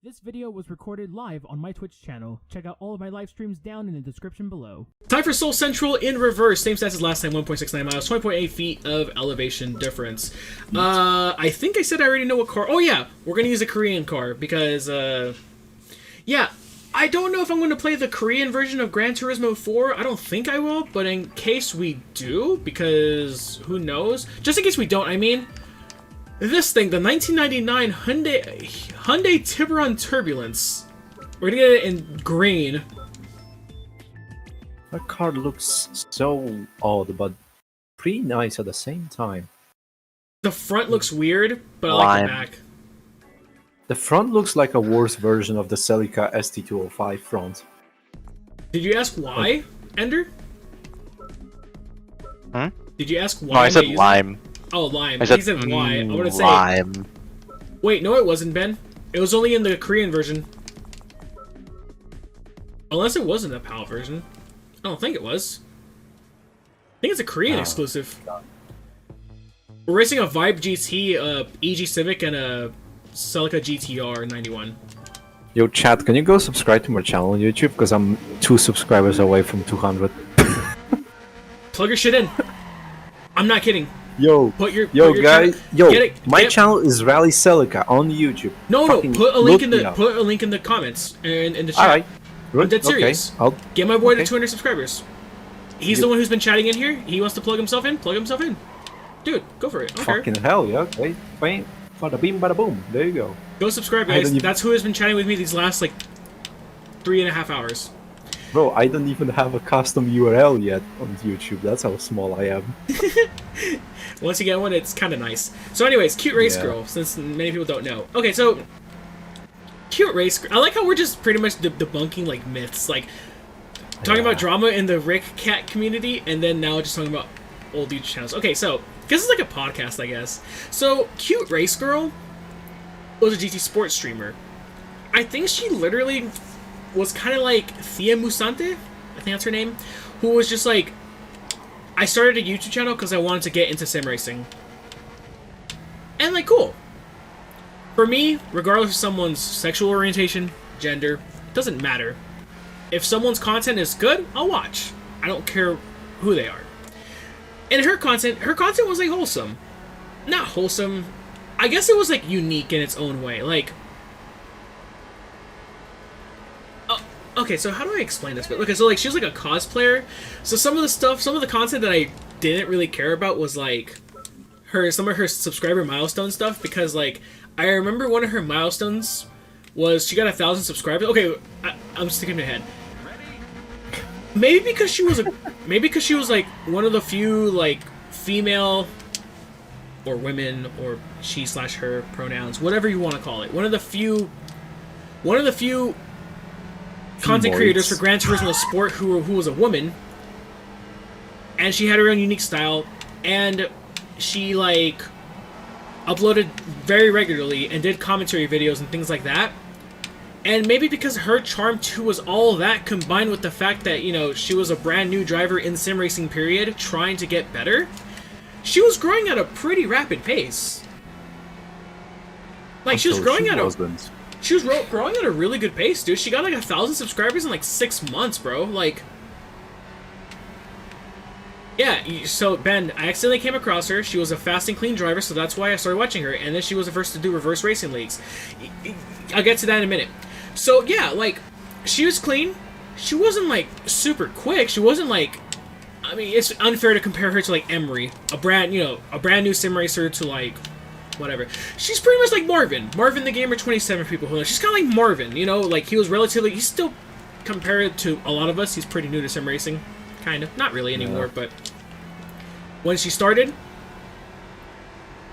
This video was recorded live on my Twitch channel. Check out all of my live streams down in the description below. Time for Seoul Central in reverse. Same stats as last time, 1.69 miles, 20.8 feet of elevation difference. I think I said I already know what car. Oh yeah, we're gonna use a Korean car because, yeah. I don't know if I'm going to play the Korean version of Gran Turismo 4. I don't think I will, but in case we do, because who knows? Just in case we don't, I mean, this thing, the 1999 Hyundai Tiburon Turbulence. We're going to get it in green. That car looks so odd, but pretty nice at the same time. The front looks weird, but I like the back. The front looks like a worse version of the Celica ST205 front. Did you ask why, Ender? Hmm? Did you ask why? No, I said lime. Oh, lime. I said, he said why. I want to say lime. Wait, no it wasn't, Ben. It was only in the Korean version. Unless it wasn't a PAL version. I don't think it was. I think it's a Korean exclusive. We're racing a Vibe GT, EG Civic, and a Celica GTR 91. Yo, chat, can you go subscribe to my channel on YouTube? Because I'm 2 subscribers away from 200. Plug your shit in. I'm not kidding. Yo, guys, my channel is Rally Celica on YouTube. No, put a link in the comments and in the chat. Alright. I'm dead serious. Okay. Get my boy to 200 subscribers. He's the one who's been chatting in here. He wants to plug himself in. Plug himself in. Dude, go for it. I don't care. Fucking hell, yeah. Okay. Fine. Bada bing, bada boom. There you go. Go subscribe, guys. That's who has been chatting with me these last, like, 3.5 hours. Bro, I don't even have a custom URL yet on YouTube. That's how small I am. Once you get one, it's kind of nice. So anyways, Cute Race Girl, since many people don't know. Okay, so, Cute Race Girl. I like how we're just pretty much debunking, like, myths. Like, talking about drama in the Rick Cat community, and then now just talking about old YouTube channels. Okay, so, this is like a podcast, I guess. So, Cute Race Girl was a GT Sports streamer. I think she literally was kind of like Thea Musante, I think that's her name, who was just like, I started a YouTube channel because I wanted to get into sim racing. And like, cool. For me, regardless of someone's sexual orientation, gender, doesn't matter. If someone's content is good, I'll watch. I don't care who they are. And her content was like wholesome. Not wholesome. I guess it was like unique in its own way. Like, okay, so how do I explain this? But okay, so like she was like a cosplayer. So some of the content that I didn't really care about was like some of her subscriber milestone stuff, because like I remember one of her milestones was she got 1,000 subscribers. Okay, I'm sticking my head. Maybe because she was like one of the few like female or women or she/her pronouns, whatever you want to call it. One of the few content creators for Gran Turismo Sport who was a woman, and she had her own unique style, and she like uploaded very regularly and did commentary videos and things like that. And maybe because her charm too was all that, combined with the fact that, you know, she was a brand new driver in sim racing period, trying to get better, she was growing at a pretty rapid pace. Like, she was growing at a really good pace, dude. She got like 1,000 subscribers in like 6 months, bro. Like, yeah. So Ben, I accidentally came across her. She was a fast and clean driver, so that's why I started watching her. And then she was the first to do reverse racing leagues. I'll get to that in a minute. So yeah, like, she was clean. She wasn't like super quick. She wasn't like, I mean, it's unfair to compare her to like Emery, a brand new sim racer, to like whatever. She's pretty much like Marvin the Gamer 27 people who know. She's kind of like Marvin, you know, like he's still, compared to a lot of us, he's pretty new to sim racing, kind of, not really anymore, but when she started,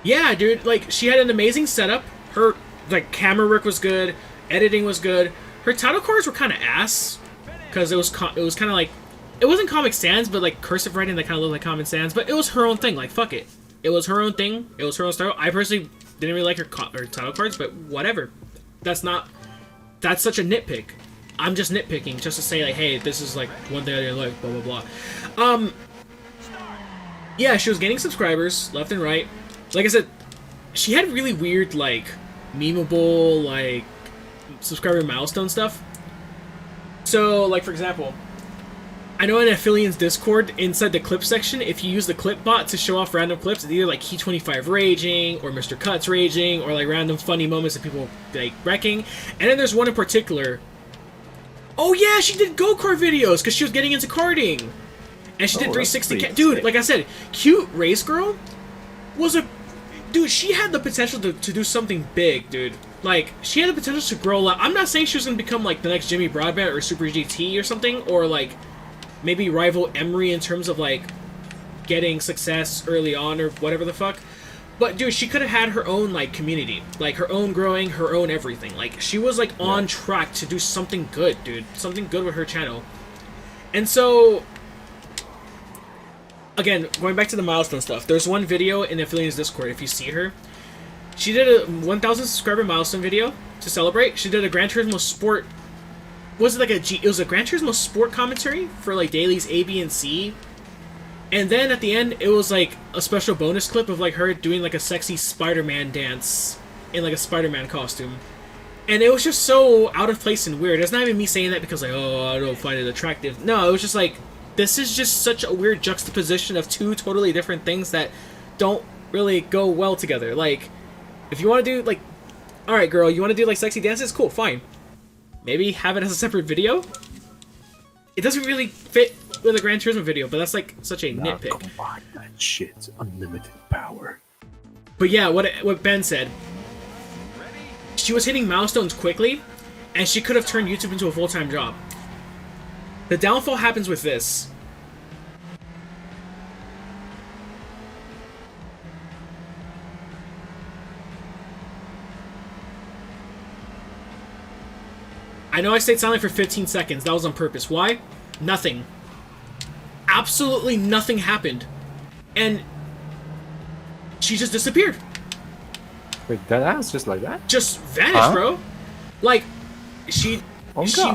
yeah, dude, like, she had an amazing setup. Her like camera work was good, editing was good. Her title cards were kind of ass, because it was kind of like, it wasn't Comic Sans, but like cursive writing that kind of looked like Comic Sans, but it was her own thing. Like, fuck it. It was her own thing. It was her own style. I personally didn't really like her title cards, but whatever. That's such a nitpick. I'm just nitpicking just to say, like, hey, this is like one thing I didn't like, blah, blah, blah. Yeah, she was gaining subscribers left and right. Like I said, she had really weird, like, memeable, like, subscriber milestone stuff. So, like, for example, I know in Affiliate's Discord, inside the clip section, if you use the clip bot to show off random clips, it's either like Key25 raging, or Mr. Cuts raging, or like random funny moments of people like wrecking. And then there's one in particular. Oh yeah, she did go-kart videos because she was getting into karting. And she did 360. Dude, like I said, Cute Race Girl was a... Dude, she had the potential to do something big, dude. Like, she had the potential to grow a lot. I'm not saying she was going to become like the next Jimmy Broadbent or Super GT or something, or like... maybe rival Emery in terms of, like, getting success early on or whatever the fuck. But, dude, she could have had her own, like, community. Like, her own growing, her own everything. Like, she was, like, on track to do something good, dude. Something good with her channel. And so... Again, going back to the milestone stuff. There's one video in Affiliate's Discord, if you see her. She did a 1,000 subscriber milestone video to celebrate. She did a Gran Turismo Sport... Was it like it was a Gran Turismo Sport commentary for like dailies A, B, and C, and then at the end it was like a special bonus clip of like her doing like a sexy Spider-Man dance in like a Spider-Man costume, and it was just so out of place and weird. It's not even me saying that because like, oh, I don't find it attractive. No, it was just like, this is just such a weird juxtaposition of two totally different things that don't really go well together. Like, if you want to do like, all right, girl, you want to do like sexy dances? Cool, fine. Maybe have it as a separate video? It doesn't really fit with a Gran Turismo video, but that's like such a nitpick. Combine that shit. Unlimited power. But yeah, what Ben said. She was hitting milestones quickly, and she could have turned YouTube into a full-time job. The downfall happens with this. I know I stayed silent for 15 seconds. That was on purpose. Why? Nothing. Absolutely nothing happened. And she just disappeared. Wait, that's just like that? Just vanished, bro. Like, she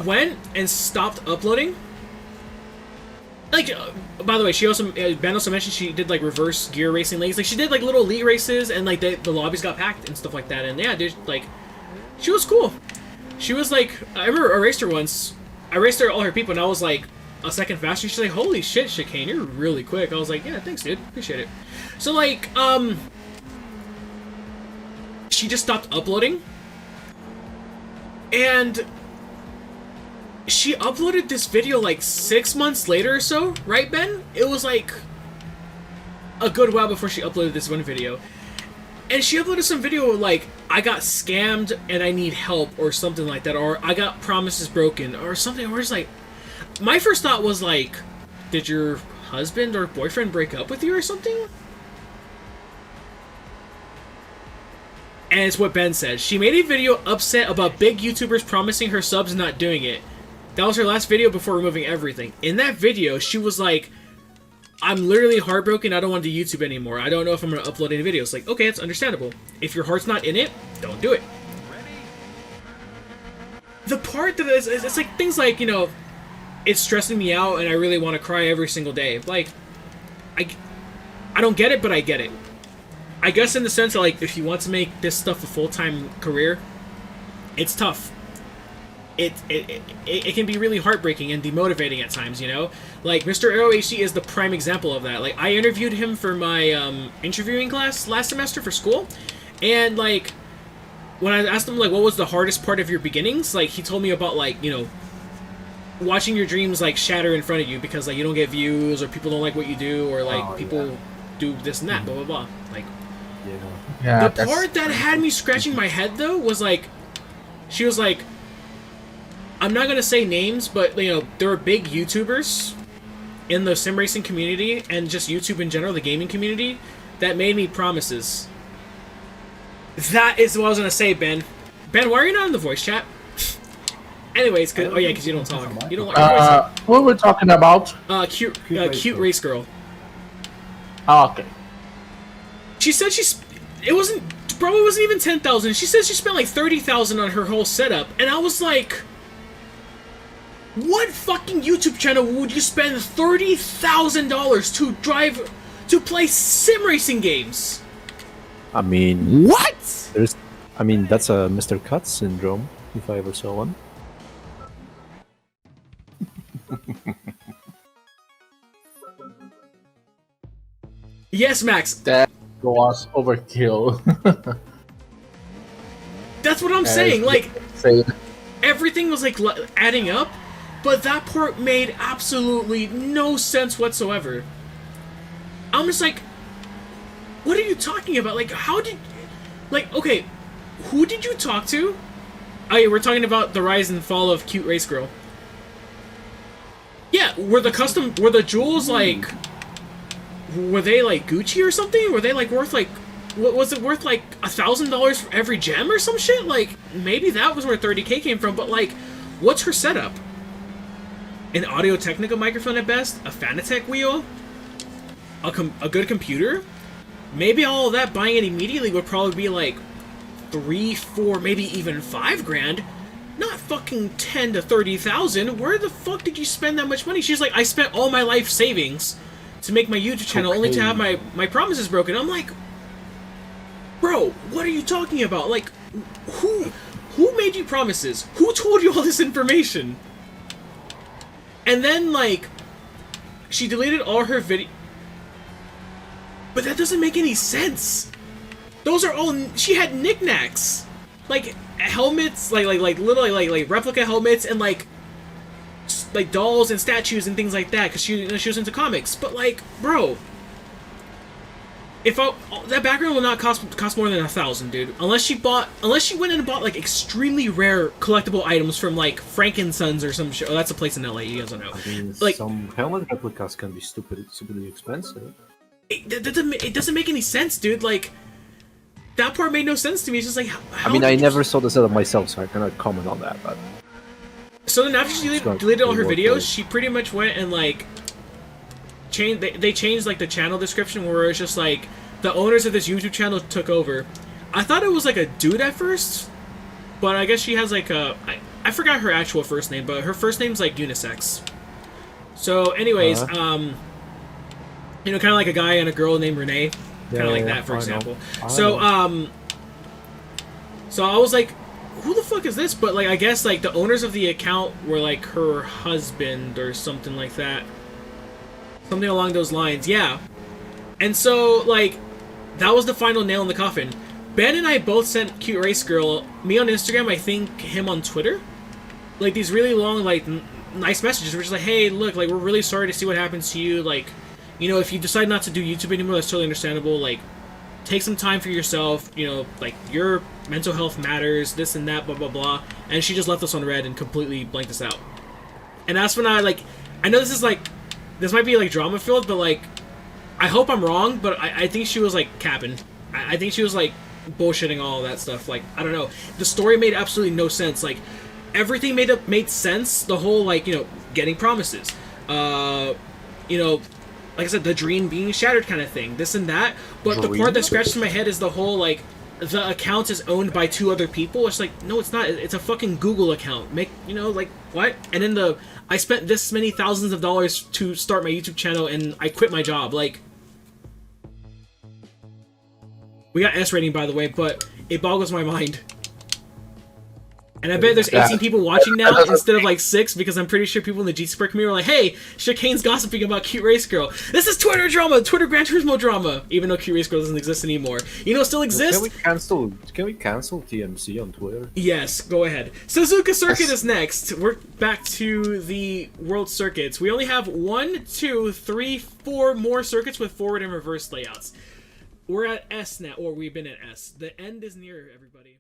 went and stopped uploading. Like, by the way, she also Ben also mentioned she did like reverse gear racing leagues. Like, she did like little elite races, and like the lobbies got packed and stuff like that. And yeah, dude, like, she was cool. She was like, I remember I raced her once. I raced her all her people, and I was like a second faster. She's like, holy shit, Chicane, you're really quick. I was like, yeah, thanks, dude. Appreciate it. So, like, she just stopped uploading. And she uploaded this video like 6 months later or so, right, Ben? It was like a good while before she uploaded this one video. And she uploaded some video like, I got scammed and I need help or something like that, or I got promises broken or something. Where it's like, my first thought was like, did your husband or boyfriend break up with you or something? And it's what Ben said. She made a video upset about big YouTubers promising her subs and not doing it. That was her last video before removing everything. In that video, she was like, I'm literally heartbroken. I don't want to do YouTube anymore. I don't know if I'm going to upload any videos. Like, okay, it's understandable. If your heart's not in it, don't do it. The part that is, it's like things like, you know, it's stressing me out and I really want to cry every single day. Like, I don't get it, but I get it. I guess in the sense of, like, if you want to make this stuff a full-time career, it's tough. It can be really heartbreaking and demotivating at times, you know? Like, Mr. Arrow HD is the prime example of that. Like, I interviewed him for my interviewing class last semester for school, and, like, when I asked him, like, what was the hardest part of your beginnings, like, he told me about, like, you know, watching your dreams, like, shatter in front of you because, like, you don't get views, or people don't like what you do, or, like, people do this and that, blah, blah, blah. Like, the part that had me scratching my head, though, was, like, she was like, I'm not going to say names, but, you know, there are big YouTubers in the sim racing community and just YouTube in general, the gaming community, that made me promises. That is what I was going to say, Ben. Ben, why are you not in the voice chat? Anyways, cause, oh yeah, because you don't talk. You don't like voice. What we're talking about? Cute race girl. Oh, okay. She said it wasn't even 10,000. She said she spent like 30,000 on her whole setup, and I was like, what fucking YouTube channel would you spend $30,000 to play sim racing games? I mean, what? That's a Mr. Cut syndrome. if I ever saw one. Yes, Max. That was overkill. That's what I'm saying. Like, Say everything was like adding up, but that part made absolutely no sense whatsoever. I'm just like, what are you talking about? Like, how did, like, okay, who did you talk to? Oh yeah, we're talking about the rise and fall of Cute Race Girl. Yeah, were the jewels like, were they like Gucci or something? Were they like worth like, what was it worth, like $1,000 for every gem or some shit? Like, maybe that was where 30K came from, but like, what's her setup? An Audio-Technica microphone at best? A Fanatec wheel? A good computer? Maybe all of that, buying it immediately would probably be like 3, 4, maybe even 5 grand. Not fucking 10 to 30,000. Where the fuck did you spend that much money? She's like, I spent all my life savings to make my YouTube channel only to have my promises broken. I'm like, bro, what are you talking about? Like, who made you promises? Who told you all this information? And then, like, she deleted all her video. But that doesn't make any sense. Those are all, she had knickknacks. Like, helmets, like little, like replica helmets, and like dolls and statues and things like that, because she was into comics. But like, bro, that background will not cost more than 1,000, dude. Unless she went in and bought like extremely rare collectible items from like Frankensons or some shit. Oh, that's a place in LA. You guys don't know. I mean, like, some helmet replicas can be stupidly expensive. It doesn't make any sense, dude. Like, that part made no sense to me. It's just like, how I mean, I never saw the setup myself, so I cannot comment on that. But so then after she deleted all her videos, she pretty much went and like they changed like the channel description where it's just like the owners of this YouTube channel took over. I thought it was like a dude at first, but I guess she has like I forgot her actual first name, but her first name's like unisex. So anyways, you know, kind of like a guy and a girl named Renee, kind of like that, for example. So so I was like, who the fuck is this? But like, I guess like the owners of the account were like her husband or something like that. Something along those lines, yeah. And so, like, that was the final nail in the coffin. Ben and I both sent Cute Race Girl, me on Instagram, I think him on Twitter, like these really long, like, nice messages. We're just like, hey, look, like, we're really sorry to see what happens to you. Like, you know, if you decide not to do YouTube anymore, that's totally understandable. Like, take some time for yourself. You know, like, your mental health matters, this and that, blah, blah, blah. And she just left us on red and completely blanked us out. And that's when I know this is, like, this might be, like, drama-filled, but, like, I hope I'm wrong, but I think she was, like, capping. I think she was, like, bullshitting all of that stuff. Like, I don't know. The story made absolutely no sense. Like, everything made sense. The whole, like, you know, getting promises. You know, like I said, the dream being shattered kind of thing. This and that. But the part that scratches my head is the whole, like, the account is owned by 2 other people. It's like, no, it's not. It's a fucking Google account. You know, like, what? And then I spent this many thousands of dollars to start my YouTube channel, and I quit my job. Like, we got S rating, by the way, but it boggles my mind. And I bet there's 18 people watching now instead of like 6, because I'm pretty sure people in the GTpsp community are like, hey, Chicane's gossiping about Cute Race Girl. This is Twitter drama, Twitter Gran Turismo drama. Even though Cute Race Girl doesn't exist anymore. You know, it still exists. Can we cancel TMC on Twitter? Yes, go ahead. Suzuka Circuit is next. We're back to the World Circuits. We only have 1, 2, 3, 4 more circuits with forward and reverse layouts. We're at S now, or we've been at S. The end is near, everybody.